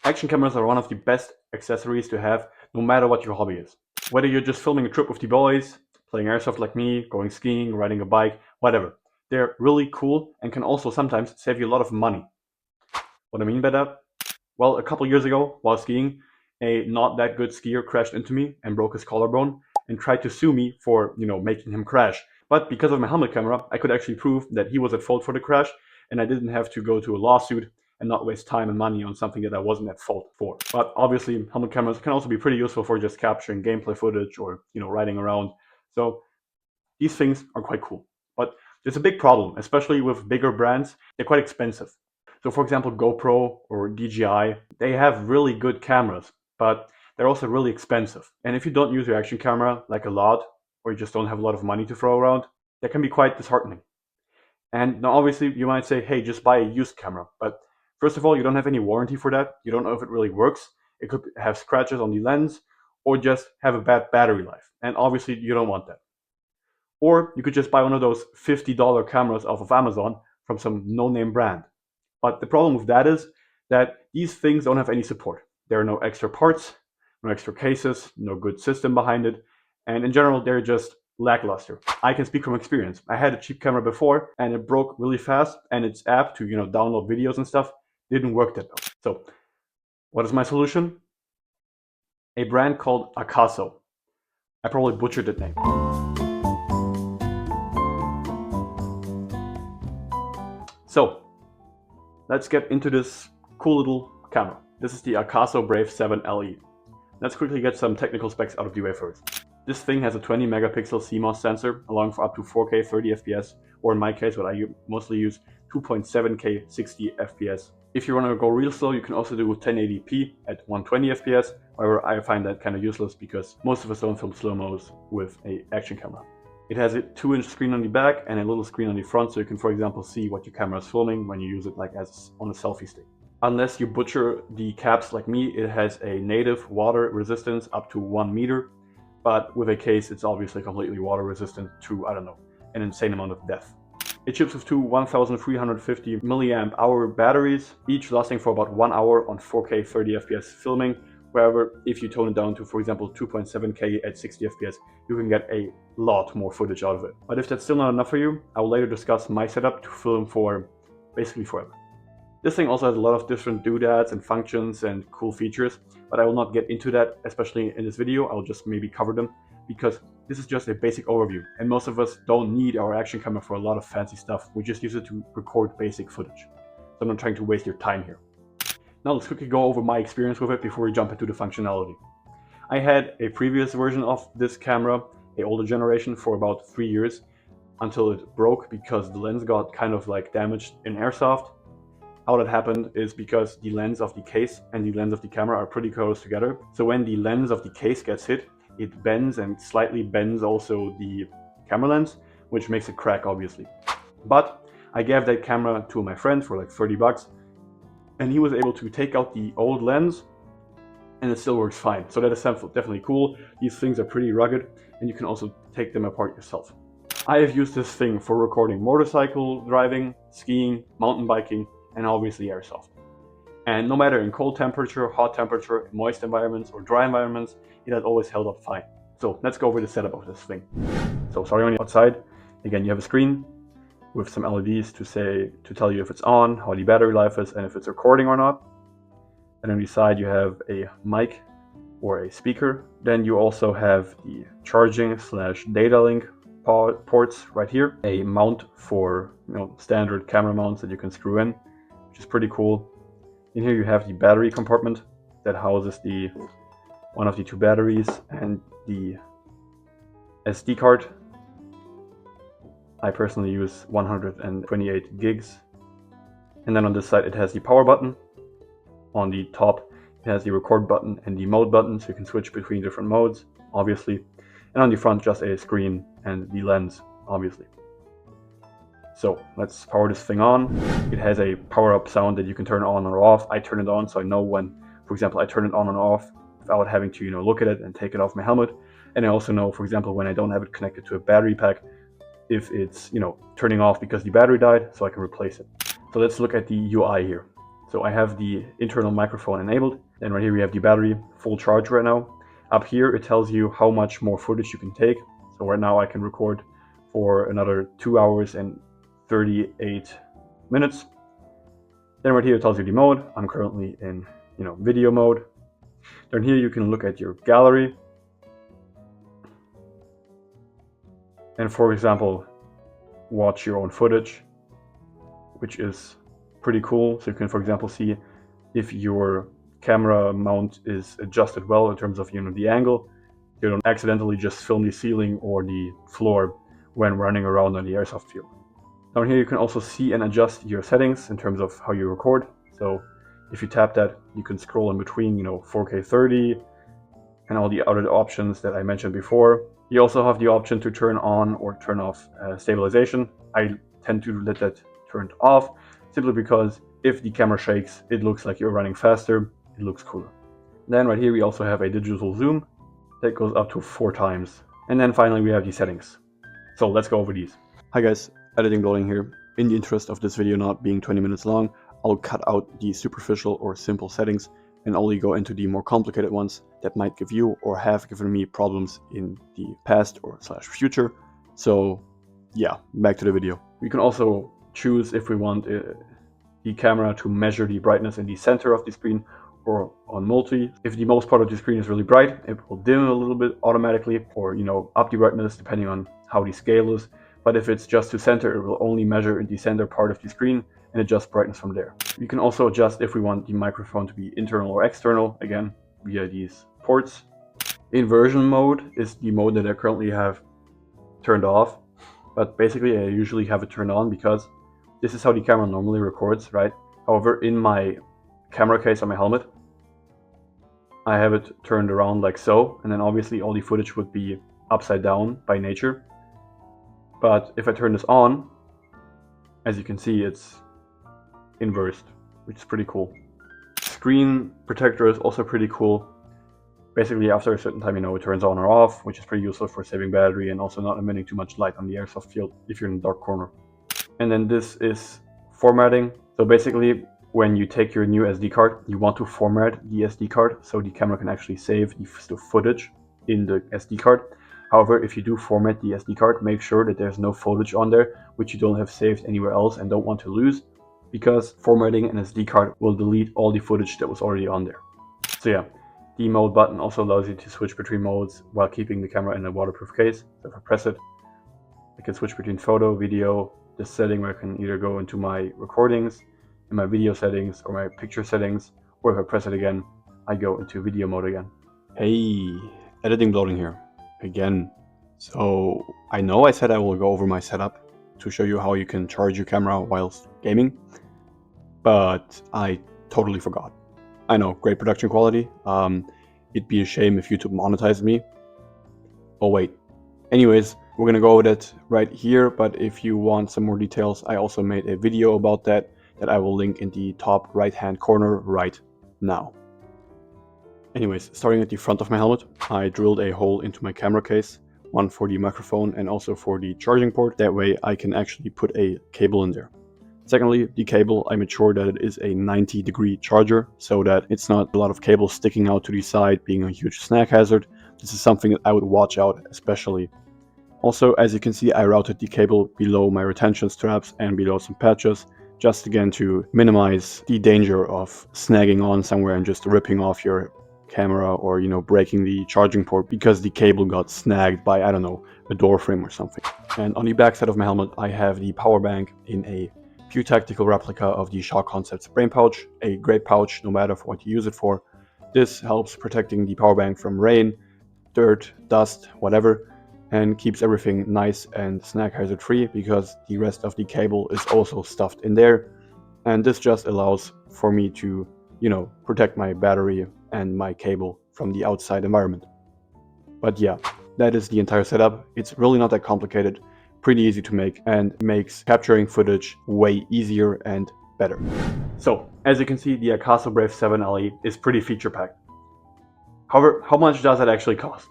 Action cameras are one of the best accessories to have no matter what your hobby is. Whether you're just filming a trip with the boys, playing airsoft like me, going skiing, riding a bike, whatever. They're really cool and can also sometimes save you a lot of money. What I mean by that? Well, a couple years ago, while skiing, a not that good skier crashed into me and broke his collarbone and tried to sue me for, making him crash. But because of my helmet camera, I could actually prove that he was at fault for the crash and I didn't have to go to a lawsuit and not waste time and money on something that I wasn't at fault for. But obviously, helmet cameras can also be pretty useful for just capturing gameplay footage or, riding around. So these things are quite cool. But there's a big problem, especially with bigger brands. They're quite expensive. So for example, GoPro or DJI, they have really good cameras, but they're also really expensive. And if you don't use your action camera like a lot, or you just don't have a lot of money to throw around, that can be quite disheartening. And now obviously you might say, hey, just buy a used camera. But first of all, you don't have any warranty for that. You don't know if it really works. It could have scratches on the lens or just have a bad battery life. And obviously you don't want that. Or you could just buy one of those $50 cameras off of Amazon from some no-name brand. But the problem with that is that these things don't have any support. There are no extra parts, no extra cases, no good system behind it, and in general, they're just lackluster. I can speak from experience. I had a cheap camera before, and it broke really fast, and its app to download videos and stuff didn't work that well. So, what is my solution? A brand called Akaso. I probably butchered that name. So, let's get into this cool little camera. This is the Akaso Brave 7 LE. Let's quickly get some technical specs out of the way first. This thing has a 20 megapixel CMOS sensor, allowing for up to 4K 30 FPS, or in my case, what I mostly use, 2.7K 60 FPS. If you want to go real slow, you can also do 1080p at 120 FPS. However, I find that kind of useless because most of us don't film slow-mos with an action camera. It has a 2-inch screen on the back and a little screen on the front, so you can, for example, see what your camera is filming when you use it like as on a selfie stick. Unless you butcher the caps like me, it has a native water resistance up to 1 meter, but with a case, it's obviously completely water resistant to, an insane amount of depth. It ships with two 1350 milliamp hour batteries, each lasting for about 1 hour on 4K 30 FPS filming. However, if you tone it down to, for example, 2.7K at 60 FPS, you can get a lot more footage out of it. But if that's still not enough for you, I will later discuss my setup to film for basically forever. This thing also has a lot of different doodads and functions and cool features, but I will not get into that, especially in this video. I'll just maybe cover them because this is just a basic overview, and most of us don't need our action camera for a lot of fancy stuff. We just use it to record basic footage. So I'm not trying to waste your time here. Now let's quickly go over my experience with it before we jump into the functionality. I had a previous version of this camera, an older generation, for about 3 years until it broke because the lens got kind of like damaged in airsoft. How that happened is because the lens of the case and the lens of the camera are pretty close together. So when the lens of the case gets hit, it bends and slightly bends also the camera lens, which makes it crack obviously. But I gave that camera to my friend for like 30 bucks. And he was able to take out the old lens and it still works fine. So that is definitely cool. These things are pretty rugged and you can also take them apart yourself. I have used this thing for recording motorcycle driving, skiing, mountain biking, and obviously airsoft. And no matter in cold temperature, hot temperature, moist environments, or dry environments, it has always held up fine. So let's go over the setup of this thing. So starting on the outside, again, you have a screen with some LEDs to tell you if it's on, how the battery life is, and if it's recording or not. And on the side you have a mic or a speaker. Then you also have the charging / data link ports right here. A mount for standard camera mounts that you can screw in, which is pretty cool. In here you have the battery compartment that houses one of the two batteries and the SD card. I personally use 128 gigs. And then on this side it has the power button. On the top it has the record button and the mode button, so you can switch between different modes, obviously. And on the front just a screen and the lens, obviously. So let's power this thing on. It has a power up sound that you can turn on or off. I turn it on so I know when, for example, I turn it on and off without having to look at it and take it off my helmet. And I also know, for example, when I don't have it connected to a battery pack, if it's turning off because the battery died, so I can replace it. So let's look at the UI here. So I have the internal microphone enabled. Then right here we have the battery, full charge right now. Up here it tells you how much more footage you can take. So right now I can record for another 2 hours and 38 minutes. Then right here it tells you the mode. I'm currently in, video mode. Then here you can look at your gallery. And for example, watch your own footage, which is pretty cool. So you can, for example, see if your camera mount is adjusted well in terms of the angle. You don't accidentally just film the ceiling or the floor when running around on the airsoft field. Down here you can also see and adjust your settings in terms of how you record. So if you tap that, you can scroll in between 4K 30 and all the other options that I mentioned before. You also have the option to turn on or turn off stabilization. I tend to let that turned off simply because if the camera shakes, it looks like you're running faster. It looks cooler. Then right here we also have a digital zoom that goes up to 4 times. And then finally we have the settings. So let's go over these. Hi guys, editing bloating here. In the interest of this video not being 20 minutes long, I'll cut out the superficial or simple settings and only go into the more complicated ones that might give you or have given me problems in the past or / future. So yeah, back to the video. We can also choose if we want the camera to measure the brightness in the center of the screen or on multi. If the most part of the screen is really bright, it will dim a little bit automatically, or up the brightness depending on how the scale is. But if it's just to center, it will only measure in the center part of the screen and adjust brightness from there. We can also adjust if we want the microphone to be internal or external, again via these ports. Inversion mode is the mode that I currently have turned off, but basically I usually have it turned on because this is how the camera normally records, right? However, in my camera case on my helmet, I have it turned around like so, and then obviously all the footage would be upside down by nature. But if I turn this on, as you can see, it's inversed, which is pretty cool. Screen protector is also pretty cool. Basically after a certain time, it turns on or off, which is pretty useful for saving battery and also not emitting too much light on the airsoft field if you're in a dark corner. And then this is formatting. So basically when you take your new SD card, you want to format the SD card so the camera can actually save the footage in the SD card. However, if you do format the SD card, make sure that there's no footage on there which you don't have saved anywhere else and don't want to lose, because formatting an SD card will delete all the footage that was already on there. So yeah, the mode button also allows you to switch between modes while keeping the camera in a waterproof case. So if I press it, I can switch between photo, video, this setting where I can either go into my recordings, in my video settings, or my picture settings, or if I press it again, I go into video mode again. Hey, editing bloating here again. So I know I said I will go over my setup to show you how you can charge your camera whilst gaming, but I totally forgot. I know, great production quality. It'd be a shame if YouTube monetized me. Oh wait. Anyways, we're gonna go over that right here, but if you want some more details, I also made a video about that I will link in the top right hand corner right now. Anyways, starting at the front of my helmet, I drilled a hole into my camera case, one for the microphone and also for the charging port. That way I can actually put a cable in there. Secondly, the cable, I made sure that it is a 90-degree charger so that it's not a lot of cables sticking out to the side, being a huge snag hazard. This is something that I would watch out especially. Also, as you can see, I routed the cable below my retention straps and below some patches, just again to minimize the danger of snagging on somewhere and just ripping off your camera or breaking the charging port because the cable got snagged by, I don't know, a door frame or something. And on the back side of my helmet, I have the power bank in a pure tactical replica of the Shaw Concepts brain pouch, a great pouch no matter for what you use it for. This helps protecting the power bank from rain, dirt, dust, whatever, and keeps everything nice and snag hazard free because the rest of the cable is also stuffed in there. And this just allows for me to, protect my battery and my cable from the outside environment. But yeah, that is the entire setup. It's really not that complicated, pretty easy to make, and makes capturing footage way easier and better. So, as you can see, the Akaso Brave 7 LE is pretty feature packed. However, how much does it actually cost?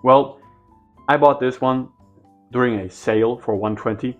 Well, I bought this one during a sale for $120,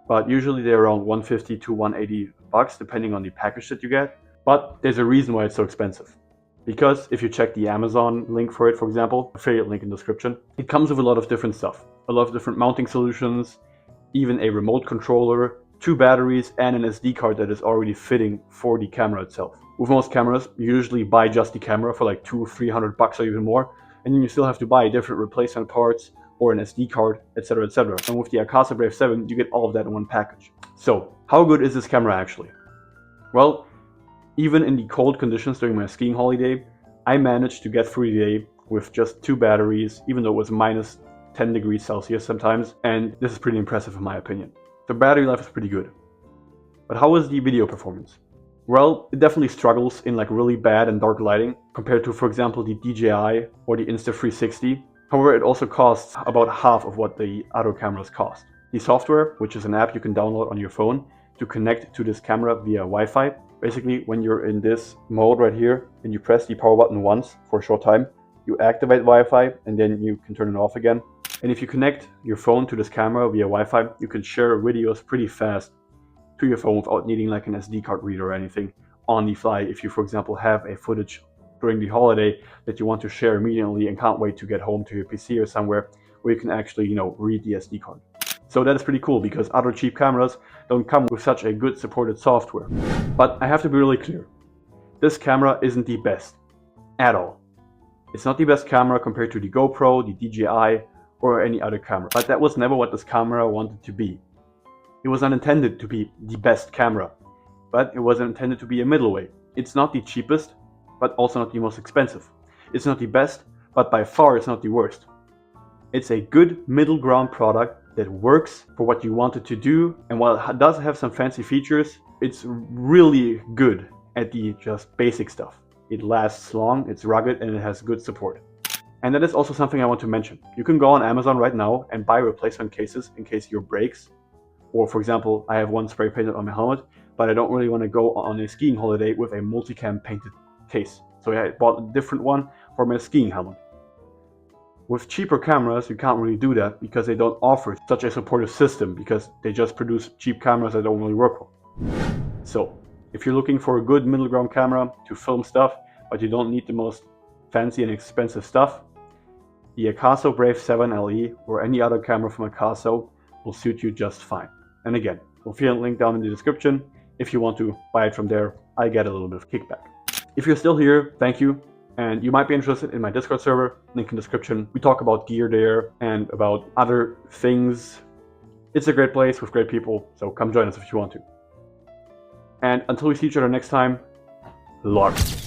but usually they're around $150 to $180 depending on the package that you get. But there's a reason why it's so expensive. Because if you check the Amazon link for it, for example, affiliate link in the description, it comes with a lot of different stuff. A lot of different mounting solutions, even a remote controller, 2 batteries, and an SD card that is already fitting for the camera itself. With most cameras, you usually buy just the camera for like $200-300 or even more, and then you still have to buy different replacement parts or an SD card, etc, etc. And with the Akaso Brave 7, you get all of that in one package. So, how good is this camera actually? Well, even in the cold conditions during my skiing holiday, I managed to get through the day with just 2 batteries, even though it was minus 10 degrees Celsius sometimes, and this is pretty impressive in my opinion. The battery life is pretty good. But how is the video performance? Well, it definitely struggles in like really bad and dark lighting compared to, for example, the DJI or the Insta360. However, it also costs about half of what the other cameras cost. The software, which is an app you can download on your phone to connect to this camera via Wi-Fi. Basically, when you're in this mode right here and you press the power button once for a short time, you activate Wi-Fi and then you can turn it off again. And if you connect your phone to this camera via Wi-Fi, you can share videos pretty fast to your phone without needing like an SD card reader or anything on the fly. If you, for example, have a footage during the holiday that you want to share immediately and can't wait to get home to your PC or somewhere where you can actually, read the SD card. So that is pretty cool because other cheap cameras don't come with such a good supported software. But I have to be really clear. This camera isn't the best at all. It's not the best camera compared to the GoPro, the DJI, or any other camera. But that was never what this camera wanted to be. It was not intended to be the best camera, but it was intended to be a middle way. It's not the cheapest, but also not the most expensive. It's not the best, but by far it's not the worst. It's a good middle ground product that works for what you want it to do, and while it does have some fancy features, it's really good at the just basic stuff. It lasts long, it's rugged, and it has good support. And that is also something I want to mention. You can go on Amazon right now and buy replacement cases in case your breaks. Or for example, I have one spray painted on my helmet, but I don't really want to go on a skiing holiday with a multicam painted case. So I bought a different one for my skiing helmet. With cheaper cameras, you can't really do that because they don't offer such a supportive system because they just produce cheap cameras that don't really work well. So, if you're looking for a good middle ground camera to film stuff, but you don't need the most fancy and expensive stuff, the Akaso Brave 7 LE or any other camera from Akaso will suit you just fine. And again, we'll find a link down in the description. If you want to buy it from there, I get a little bit of kickback. If you're still here, thank you. And you might be interested in my Discord server, link in the description. We talk about gear there and about other things. It's a great place with great people, so come join us if you want to. And until we see each other next time, LARP.